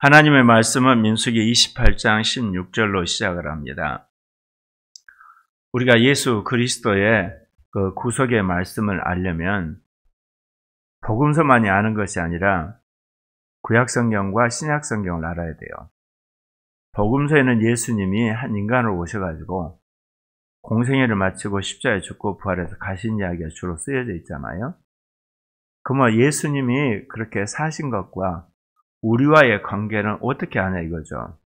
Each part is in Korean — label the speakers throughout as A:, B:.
A: 하나님의 말씀은 민수기 28장 16절로 시작을 합니다. 우리가 예수 그리스도의 그 구속의 말씀을 알려면 복음서만이 아는 것이 아니라 구약성경과 신약성경을 알아야 돼요. 복음서에는 예수님이 한 인간으로 오셔가지고 공생애를 마치고 십자가에 죽고 부활해서 가신 이야기가 주로 쓰여져 있잖아요. 그러면 예수님이 그렇게 사신 것과 우리와의 관계는 어떻게 하냐 이거죠.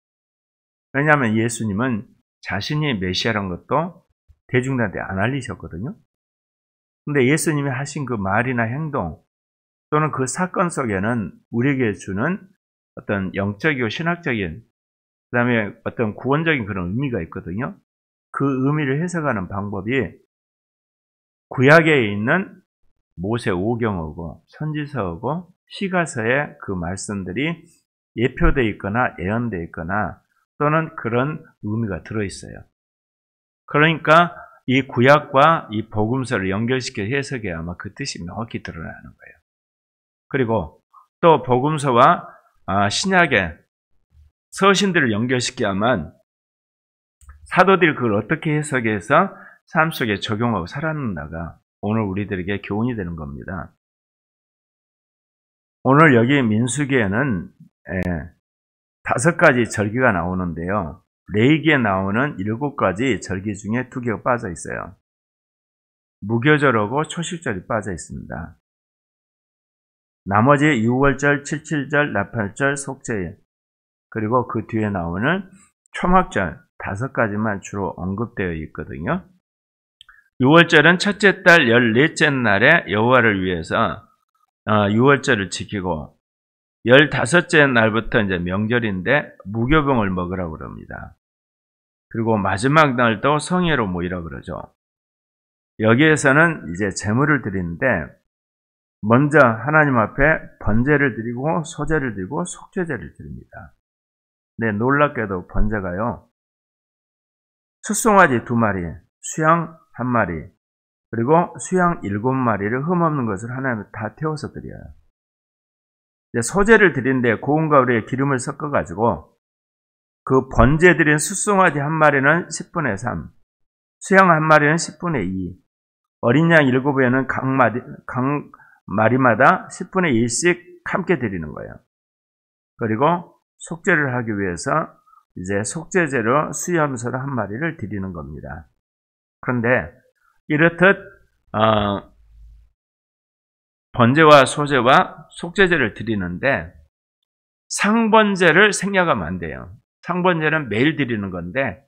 A: 왜냐하면 예수님은 자신이 메시아라는 것도 대중들한테 안 알리셨거든요. 근데 예수님이 하신 그 말이나 행동 또는 그 사건 속에는 우리에게 주는 어떤 영적이고 신학적인 그 다음에 어떤 구원적인 그런 의미가 있거든요. 그 의미를 해석하는 방법이 구약에 있는 모세 오경하고 선지서하고 시가서의 그 말씀들이 예표되어 있거나 예언되어 있거나 또는 그런 의미가 들어있어요. 그러니까 이 구약과 이 복음서를 연결시켜 해석해야 아마 그 뜻이 명확히 드러나는 거예요. 그리고 또 복음서와 신약의 서신들을 연결시켜야만 사도들이 그걸 어떻게 해석해서 삶 속에 적용하고 살았는가가 오늘 우리들에게 교훈이 되는 겁니다. 오늘 여기 민수기에는 5가지 절기가 나오는데요. 레위기에 나오는 7가지 절기 중에 2개가 빠져 있어요. 무교절하고 초실절이 빠져 있습니다. 나머지 6월절, 77절, 나팔절, 속죄일 그리고 그 뒤에 나오는 초막절 5가지만 주로 언급되어 있거든요. 6월절은 첫째 달 14째 날에 여호와를 위해서 6월절을 지키고 15째 날부터 이제 명절인데 무교병을 먹으라고 그럽니다. 그리고 마지막 날도 성회로 모이라고 그러죠. 여기에서는 이제 제물을 드리는데 먼저 하나님 앞에 번제를 드리고 소제를 드리고 속죄제를 드립니다. 네, 놀랍게도 번제가요. 숫송아지 2마리, 수양 1마리, 그리고 수양 7마리를 흠없는 것을 하나님께 다 태워서 드려요. 이제 소제를 드리는데 고운 가루에 기름을 섞어가지고 그 번제 드린 숫송아지 1마리는 10분의 3, 수양 1마리는 10분의 2, 어린 양 7에는 각 마리마다 10분의 1씩 함께 드리는 거예요. 그리고 속죄를 하기 위해서 이제 속죄제로 수염소를 1마리를 드리는 겁니다. 그런데 이렇듯 번제와 소제와 속죄제를 드리는데 상번제를 생략하면 안 돼요. 상번제는 매일 드리는 건데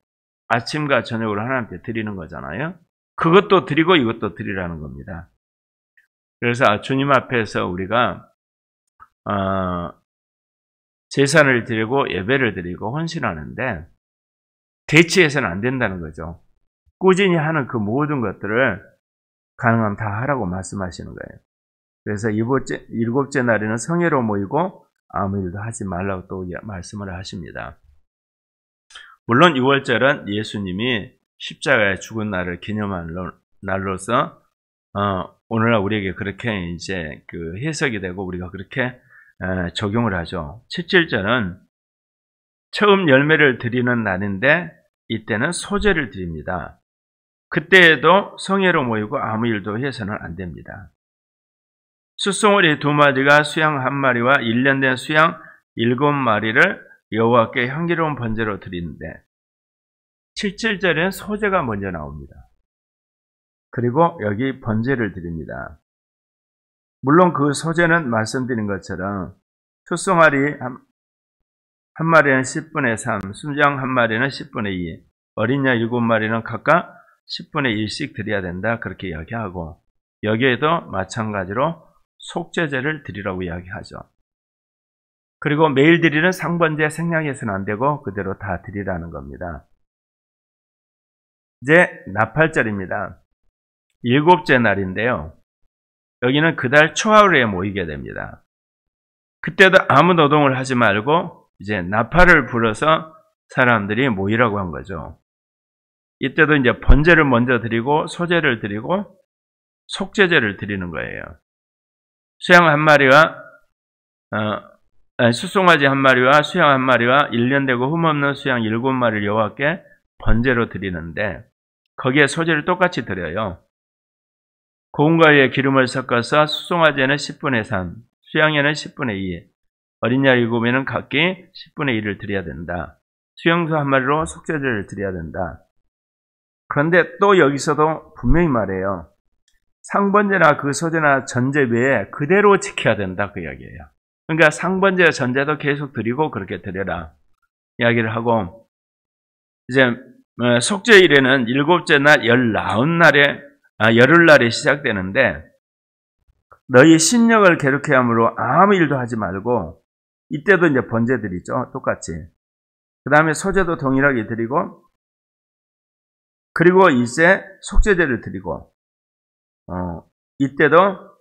A: 아침과 저녁으로 하나님께 드리는 거잖아요. 그것도 드리고 이것도 드리라는 겁니다. 그래서 주님 앞에서 우리가 제사를 드리고 예배를 드리고 헌신하는데 대치해서는 안 된다는 거죠. 꾸준히 하는 그 모든 것들을 가능하면 다 하라고 말씀하시는 거예요. 그래서 7째 날에는 성회로 모이고 아무 일도 하지 말라고 또 말씀을 하십니다. 물론 6월절은 예수님이 십자가에 죽은 날을 기념하는 날로서 오늘날 우리에게 그렇게 이제 그 해석이 되고 우리가 그렇게 적용을 하죠. 77절은 처음 열매를 드리는 날인데 이때는 소제를 드립니다. 그때에도 성회로 모이고 아무 일도 해서는 안 됩니다. 숫송아리 2마리가 수양 1마리와 1년 된 수양 7마리를 여호와께 향기로운 번제로 드리는데 77절에는 소제가 먼저 나옵니다. 그리고 여기 번제를 드립니다. 물론 그 소제는 말씀드린 것처럼 숫송아리 1마리는 10분의 3, 수양 1마리는 10분의 2, 어린 양 7마리는 각각 10분의 1씩 드려야 된다 그렇게 이야기하고 여기에도 마찬가지로 속죄제를 드리라고 이야기하죠. 그리고 매일 드리는 상번제 생략해서는 안 되고 그대로 다 드리라는 겁니다. 이제 나팔절입니다. 7째 날인데요. 여기는 그달 초하루에 모이게 됩니다. 그때도 아무 노동을 하지 말고 이제 나팔을 불어서 사람들이 모이라고 한 거죠. 이때도 이제 번제를 먼저 드리고 소제를 드리고 속죄제를 드리는 거예요. 수양 1마리와 수송아지 한 마리와 수양 한 마리와 1년 되고 흠없는 수양 7마리를 여호와께 번제로 드리는데 거기에 소제를 똑같이 드려요. 고운 가루에 기름을 섞어서 수송아지에는 10분의 3, 수양에는 10분의 2, 어린 양 7에는 각기 10분의 1을 드려야 된다. 수양소 한 마리로 속죄제를 드려야 된다. 그런데 또 여기서도 분명히 말해요. 상번제나 그 소제나 전제 외에 그대로 지켜야 된다 그 이야기예요. 그러니까 상번제 전제도 계속 드리고 그렇게 드려라 이야기를 하고, 이제 속죄일에는 7째 날 열흘날에 시작되는데 너희 신령을 괴롭게 함으로 아무 일도 하지 말고, 이때도 이제 번제 드리죠. 똑같이. 그 다음에 소제도 동일하게 드리고, 그리고 이제 속죄제를 드리고, 이때도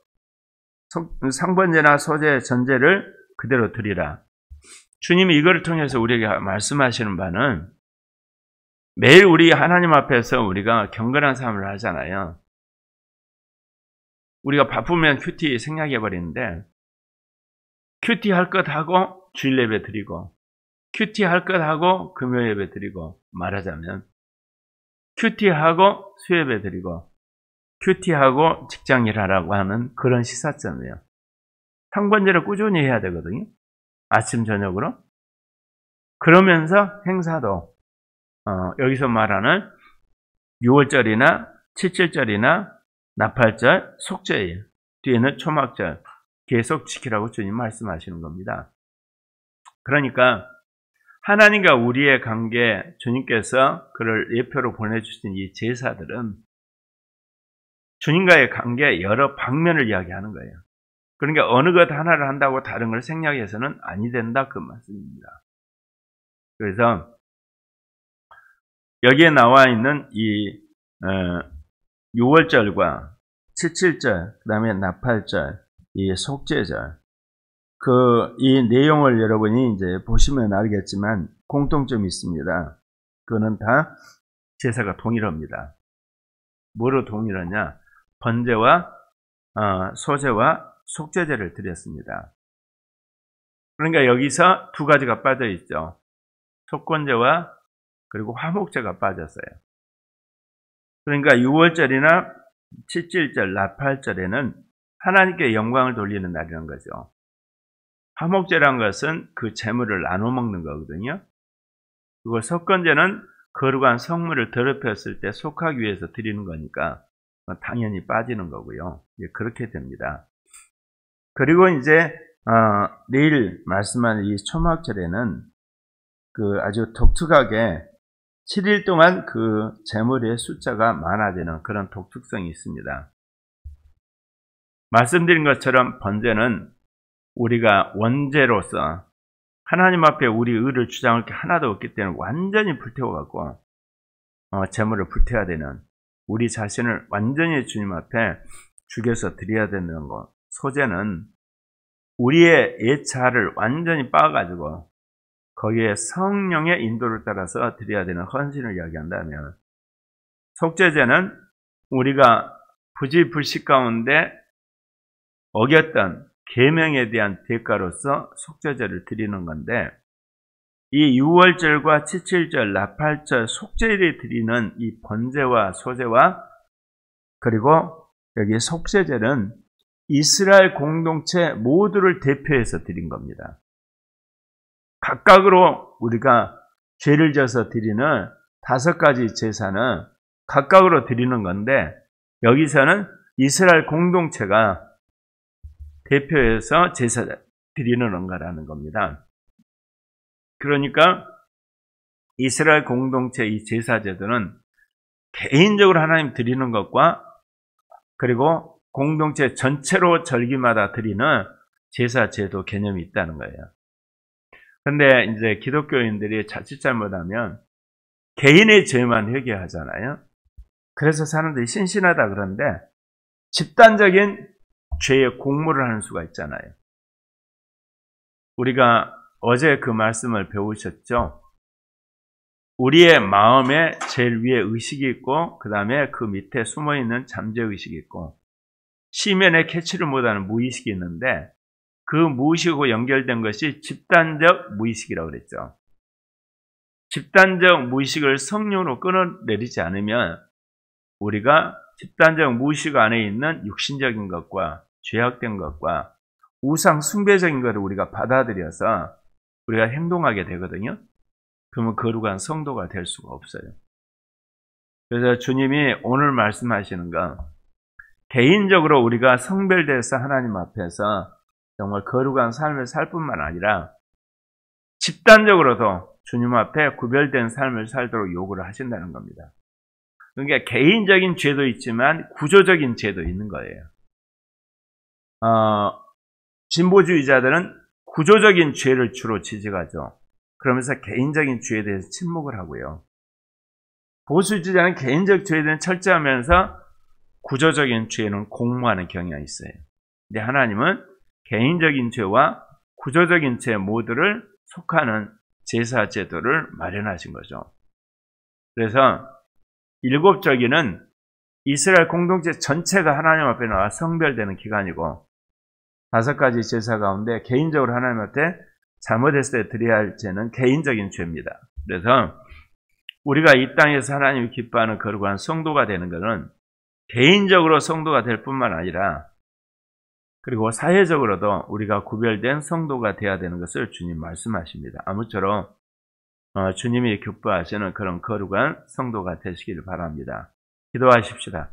A: 상번제나 소제, 전제를 그대로 드리라. 주님이 이거를 통해서 우리에게 말씀하시는 바는, 매일 우리 하나님 앞에서 우리가 경건한 삶을 하잖아요. 우리가 바쁘면 큐티 생략해버리는데, 큐티 할 것 하고 주일 예배 드리고, 큐티 할 것 하고 금요 예배 드리고, 말하자면 큐티하고 수예배 드리고, 큐티하고 직장일 하라고 하는 그런 시사점이에요. 상번제를 꾸준히 해야 되거든요. 아침 저녁으로. 그러면서 행사도 여기서 말하는 6월절이나 7.7절이나 나팔절, 속죄일, 뒤에는 초막절 계속 지키라고 주님 말씀하시는 겁니다. 그러니까 하나님과 우리의 관계, 주님께서 그를 예표로 보내주신 이 제사들은 주님과의 관계 여러 방면을 이야기하는 거예요. 그러니까 어느 것 하나를 한다고 다른 걸 생략해서는 아니 된다 그 말씀입니다. 그래서 여기에 나와 있는 이 6월절과 7.7절, 그 다음에 나팔절, 이 속죄절, 이 내용을 여러분이 이제 보시면 알겠지만 공통점이 있습니다. 그거는 다 제사가 동일합니다. 뭐로 동일하냐? 번제와 소제와 속죄제를 드렸습니다. 그러니까 여기서 두 가지가 빠져 있죠. 속건제와 그리고 화목제가 빠졌어요. 그러니까 6월절이나 7.7절, 나팔절에는 하나님께 영광을 돌리는 날이라는 거죠. 화목제란 것은 그 제물을 나눠 먹는 거거든요. 그리고 속건제는 거룩한 성물을 더럽혔을 때 속하기 위해서 드리는 거니까 당연히 빠지는 거고요. 그렇게 됩니다. 그리고 이제 내일 말씀하는 이 초막절에는 그 아주 독특하게 7일 동안 그 제물의 숫자가 많아지는 그런 독특성이 있습니다. 말씀드린 것처럼 번제는 우리가 원죄로서 하나님 앞에 우리 의를 주장할 게 하나도 없기 때문에 완전히 불태워갖고 제물을 불태워야 되는, 우리 자신을 완전히 주님 앞에 죽여서 드려야 되는 것. 소제는 우리의 옛자를 완전히 빻아가지고 거기에 성령의 인도를 따라서 드려야 되는 헌신을 이야기한다면, 속죄제는 우리가 부지불식 가운데 어겼던 계명에 대한 대가로서 속죄제를 드리는 건데, 이 6월절과 7.7절, 나팔절, 속죄일에 드리는 이 번제와 소제와 그리고 여기 속죄제는 이스라엘 공동체 모두를 대표해서 드린 겁니다. 각각으로 우리가 죄를 져서 드리는 5가지 제사는 각각으로 드리는 건데, 여기서는 이스라엘 공동체가 대표해서 제사 드리는 거라는 겁니다. 그러니까 이스라엘 공동체 이 제사제들은 개인적으로 하나님 드리는 것과 그리고 공동체 전체로 절기마다 드리는 제사제도 개념이 있다는 거예요. 근데 이제 기독교인들이 자칫 잘못하면 개인의 죄만 회개하잖아요. 그래서 사람들이 신신하다 그러는데 집단적인 죄의 공모를 하는 수가 있잖아요. 우리가 어제 그 말씀을 배우셨죠? 우리의 마음에 제일 위에 의식이 있고 그 다음에 그 밑에 숨어있는 잠재의식이 있고 시면에 캐치를 못하는 무의식이 있는데, 그 무의식하고 연결된 것이 집단적 무의식이라고 그랬죠. 집단적 무의식을 성령으로 끊어내리지 않으면 우리가 집단적 무의식 안에 있는 육신적인 것과 죄악된 것과 우상 숭배적인 것을 우리가 받아들여서 우리가 행동하게 되거든요. 그러면 거룩한 성도가 될 수가 없어요. 그래서 주님이 오늘 말씀하시는 건 개인적으로 우리가 성별돼서 하나님 앞에서 정말 거룩한 삶을 살 뿐만 아니라 집단적으로도 주님 앞에 구별된 삶을 살도록 요구를 하신다는 겁니다. 그러니까 개인적인 죄도 있지만 구조적인 죄도 있는 거예요. 진보주의자들은 구조적인 죄를 주로 지적하죠. 그러면서 개인적인 죄에 대해서 침묵을 하고요. 보수주의자는 개인적 죄에 대해서 철저하면서 구조적인 죄는 공모하는 경향이 있어요. 근데 하나님은 개인적인 죄와 구조적인 죄 모두를 속하는 제사 제도를 마련하신 거죠. 그래서 7절기는 이스라엘 공동체 전체가 하나님 앞에 나와 성별되는 기간이고 5가지 제사 가운데 개인적으로 하나님 앞에 잘못했을 때 드려야 할 죄는 개인적인 죄입니다. 그래서 우리가 이 땅에서 하나님이 기뻐하는 거룩한 성도가 되는 것은 개인적으로 성도가 될 뿐만 아니라 그리고 사회적으로도 우리가 구별된 성도가 되어야 되는 것을 주님 말씀하십니다. 아무쪼록 주님이 기뻐하시는 그런 거룩한 성도가 되시길 바랍니다. 기도하십시다.